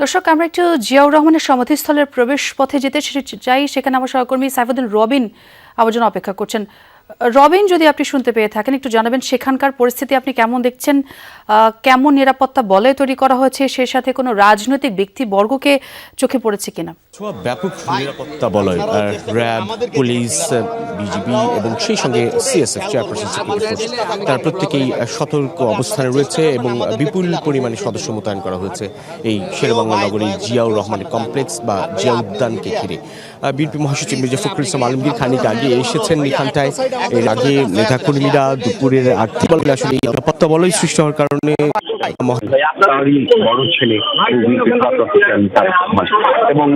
দর্শক, আমরা একটু জিয়াউর রহমানের সমাধিস্থলের প্রবেশ পথে যেতে চাই। সেখানে আমার সহকর্মী সাইফুদ্দিন রবিন আমার জন্য অপেক্ষা করছেন। রবিন, যদি আপনি শুনতে পেয়ে থাকেন একটু জানাবেন সেখানকার পরিস্থিতি আপনি কেমন দেখছেন, কেমন নিরাপত্তা বলয় তৈরি করা হয়েছে, সে সাথে কোনো রাজনৈতিক ব্যক্তিবর্গকে চোখে পড়েছে কিনা? ব্যাপক নিরাপত্তা বলয়, র্যাব, পুলিশ, বিজিবি এবং সেই সঙ্গে সিএসএফ চেয়ারপারসন সিকিউরিটি ফোর্স, তারা প্রত্যেকেই সতর্ক অবস্থানে রয়েছে এবং বিপুল পরিমাণে সদস্য মোতায়েন করা হয়েছে এই শেরেবাংলা নগরী জিয়াউর রহমানের কমপ্লেক্স বা জিয়া উদ্যানকে ঘিরে। বিএনপি মহাসচিব মির্জা ফখরুল ইসলাম আলমগীর খানিক আগে এসেছেন এখানটায়। এর আগে নেতাকর্মীরা দুপুরের আর্থিক বলে আসলে নিরাপত্তা বলয় সৃষ্টি হওয়ার কারণে বড় ছেলে এবং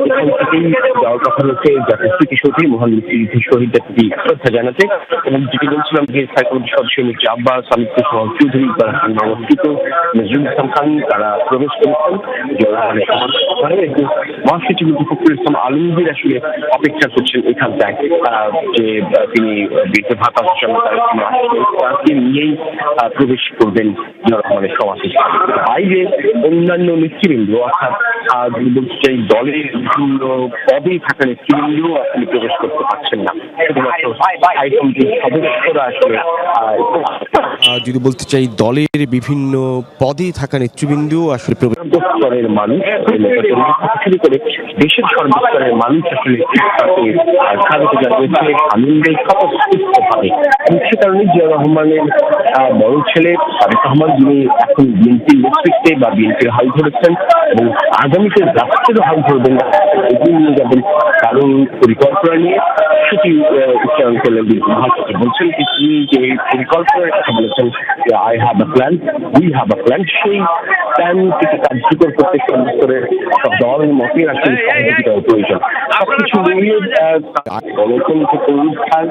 এখান থেকেই যাওয়ার কথা রয়েছে জাতীয় স্মৃতিসৌধে মহান মুক্তিযুদ্ধ শহীদদের প্রতি শ্রদ্ধা জানাতে। এবং যেটি বলছিলাম যে সাইকোলজি সদস্য মির্জা আব্বাস, আমির চৌধুরী, নবস্থিত নজরুল ইসলাম খান তারা প্রবেশ করেছেন মহাসচিব মির্জা ফখরুল ইসলাম আলমগীর আসলে অপেক্ষা করছেন এখানটায় যে তিনি বৃদ্ধ ভাতা তাকে নিয়েই প্রবেশ করবেন জিয়াউর রহমানের সমাধিস্থলে। বাইরে অন্যান্য নেতৃবৃন্দ অর্থাৎ এই দলের বিভিন্ন পদে থাকা নেতৃবৃন্দ আসলে প্রবেশ করতে পারছেন না, শুধুমাত্র সদস্যরা আসলে। যদি বলতে চাই, দলের বিভিন্ন পদে থাকা নেতৃবৃন্দ আসলে স্তরের মানুষ শুরু করে দেশের সর্বস্তরের মানুষ আসলে স্বাগত জানিয়েছে আনন্দে স্বতঃস্ফূর্তভাবে। সে কারণে জিয়াউর রহমানের বড় ছেলে তারেক রহমান, যিনি এখন বিএনপির নেতৃত্বে বা বিএনপির হাল ধরেছেন এবং আগামীতে রাষ্ট্রেরও হাল ধরবেন, এগিয়ে নিয়ে যাবেন কারণ পরিকল্পনা নিয়ে সেটি উচ্চারণ করলেন বিএনপি মহাসচিব। বলছেন যে তিনি যে পরিকল্পনার কথা বলেছেন যে I have a plan, we have a plan, সেই প্ল্যানটিকে কার্যকর করতে সর্বস্তরের সব দল মতের আসলে সহযোগিতার প্রয়োজন। সবকিছু মিলিয়ে গণতন্ত্র পুনরুদ্ধার,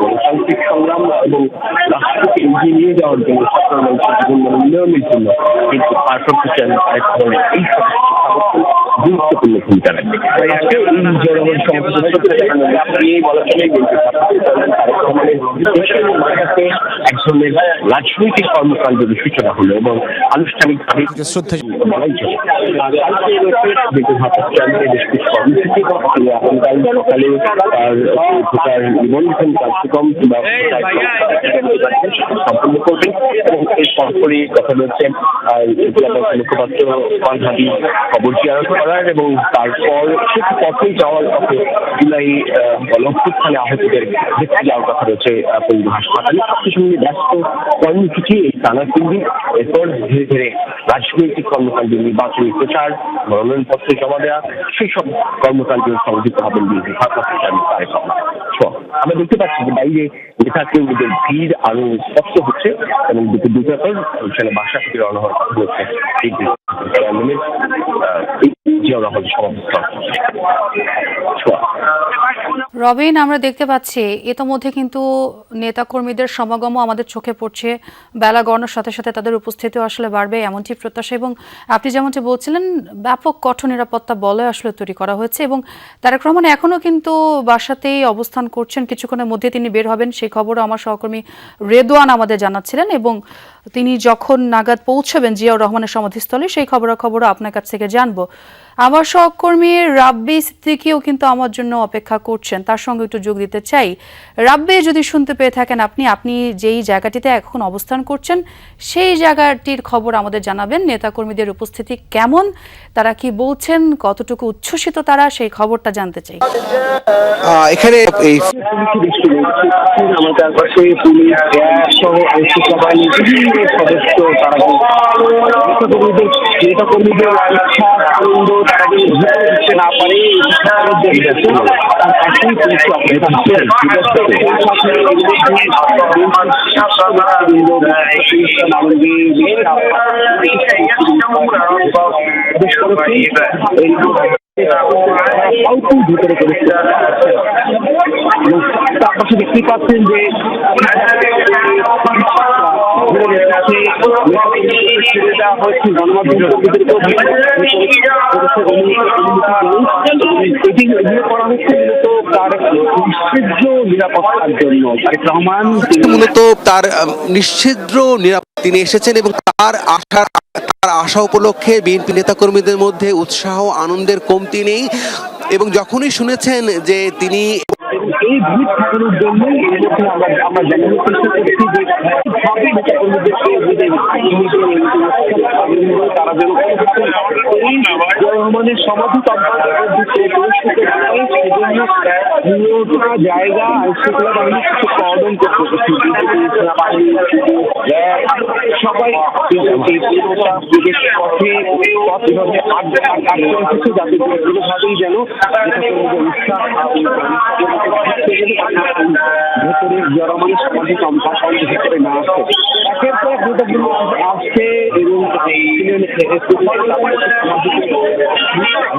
গণতান্ত্রিক সংগ্রাম এবং রাষ্ট্রকে এগিয়ে নিয়ে যাওয়ার জন্য সাধারণ মানুষের জীবন উন্নয়নের জন্য কিন্তু ভারপ্রাপ্ত চেয়ারম্যান এই গুরুত্বপূর্ণ ভূমিকা রাখবে। এক ধরনের রাজনৈতিক কর্মকাণ্ডের সূচনা হলো এবং আনুষ্ঠানিকভাবে শ্রদ্ধা বলাই চলে। বেশ কিছু কর্মসূচি আগামীকাল সকালে ভোটার নিবন্ধন কার্যক্রম সম্পন্ন করবেন এবং এর পরপরই কথা রয়েছে মুখপাত্র খবর জিয়ারত করার এবং তারপর সেটি পথে যাওয়ার পথে জুলাই গণঅভ্যুত্থানে আহতদের দেখতে যাওয়ার কথা রয়েছে পঙ্গু হাসপাতালে। সবকিছু মিলিয়ে ব্যস্ত কর্মসূচি এই টানা 3 দিন। এরপর ধীরে ধীরে রাজনৈতিক কর্মকাণ্ড, নির্বাচনী প্রচার, মনোনয়নপত্র জমা দেওয়া, সেই সব কর্মকাণ্ডে সংযুক্ত হবেন বিএনপি ভারপ্রাপ্ত চেয়ারম্যান তারেক রহমান। আমরা দেখতে পাচ্ছি যে বাইরে নেতাকর্মীদের ভিড় আরো স্পষ্ট হচ্ছে এবং দুপুর পর সেখানে বাসা থেকে রওনা হওয়ার কথা হচ্ছে জিয়াউর রহমান সমাধিস্থল। রবিন, আমরা দেখতে পাচ্ছি ইতোমধ্যে কিন্তু নেতাকর্মীদের সমাগমও আমাদের চোখে পড়ছে। বেলা গড়ানোর সাথে সাথে তাদের উপস্থিতিও আসলে বাড়বে এমনটি প্রত্যাশা, এবং আপনি যেমনটি বলছিলেন ব্যাপক কঠোর নিরাপত্তা বলয় আসলে তৈরি করা হয়েছে এবং তারেক রহমান এখনও কিন্তু বাসাতেই অবস্থান করছেন। কিছুক্ষণের মধ্যে তিনি বের হবেন, সেই খবরও আমার সহকর্মী রেদওয়ান আমাদের জানাচ্ছিলেন এবং তিনি যখন নাগাদ পৌঁছাবেন জিয়াউর রহমানের সমাধিস্থলে সেই খবরও আপনার কাছ থেকে জানবো। আমার সহকর্মী রাব্বি সিদ্দিকীও কিন্তু আমার জন্য অপেক্ষা করছেন, তার সঙ্গে একটু যোগ দিতে চাই। রাব্বি, যদি শুনতে পেয়ে থাকেন আপনি যেই জায়গাটিতে এখন অবস্থান করছেন সেই জায়গাটির খবর আমাদের জানাবেন। নেতাকর্মীদের উপস্থিতি কেমন, তারা কি বলছেন, কতটুকু উচ্ছ্বসিত তারা, সেই খবরটা জানতে চাই। এখানে এই আমাদের পাশে পুলিশ, র্যাব সহ আইনশৃঙ্খলা বাহিনীর বিভিন্ন সদস্য তারা নেতাকর্মীদের ইচ্ছা আনন্দ তারা দিতে না পারে ভিতরে তার পাশে দেখতে পাচ্ছেন যে নিরাপত্তার জন্য তারেক রহমান মূলত তার নিশ্চিদ্র নিরাপত্তা তিনি এসেছেন এবং তার আশা উপলক্ষে বিএনপি নেতাকর্মীদের মধ্যে উৎসাহ আনন্দের কমতি নেই এবং যখনই শুনেছেন যে তিনি এই ভিড় ঠেকানোর জন্যই এই মধ্যে আমরা জানানোর চেষ্টা করছি যে ভাবে নেতাকর্মীদেরকে তারা যেন এই রহমানের সমাধি সেজন্য জায়গা আইনশৃঙ্খলা বাহিনী কিছু কর্ডন করতে সবাই পথে যাতে কোনোভাবেই যেন উৎসাহ ভেতরে জনমানুষ সমাজে ভেতরে না আসে একের পর এক নেতাগুলো আসছে এবং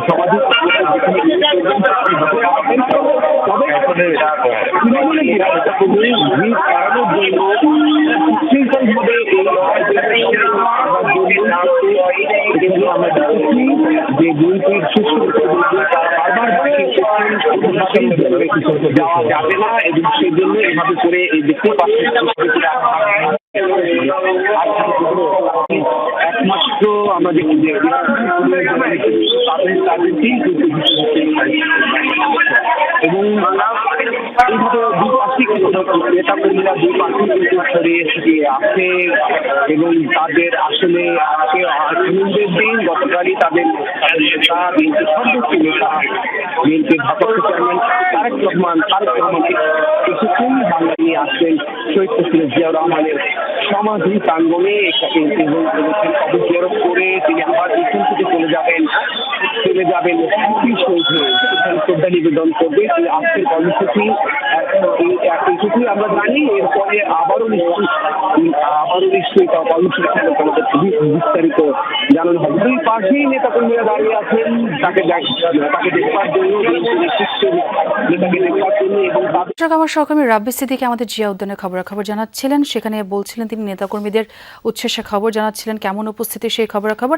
সমাজে আমরা দেখেছি যে বিএনপির যাওয়া যাবে না এবং সেই জন্য এভাবে করে এই দেখতে পাচ্ছি একমাত্র আমাদের এবং এইভাবে দ্বিপাক্ষিক নেতাকর্মীরা দ্বিপাক্ষিক ছড়িয়ে ছিটিয়ে আছে এবং তাদের আসলে আজকে আনন্দের দিন গতকালই তাদের নেতা বিএনপির সর্বোচ্চ নেতা বিএনপির ভারপ্রাপ্ত চেয়ারম্যান তারেক রহমান কিছুক্ষণ বাংলা নিয়ে আসছেন শহীদ প্রেসিডেন্ট জিয়াউর রহমানের সমাধি প্রাঙ্গণে জিয়ারত করে তিনি আবার এখান থেকে চলে যাবেন শ্রদ্ধা নিবেদন করবে আজকের কর্মসূচি এইটুকুই আমরা জানি এরপরে আবারও নিশ্চয়ই কর্মসূচি বিস্তারিত জানানো হবে দুই পাশেই নেতাকর্মীরা দাঁড়িয়ে আছেন তাকে দেখবার জন্য নেতাকে দেখবার জন্য এবং আমার সহকর্মী রাব্বি সিদ্দিকী আমাদের জিয়া উদ্যানের খবরাখবর জানাচ্ছিলেন, সেখানে বলছিলেন তিনি নেতাকর্মীদের উচ্ছ্বাসের খবর জানাচ্ছিলেন, কেমন উপস্থিতি সেই খবরাখবর।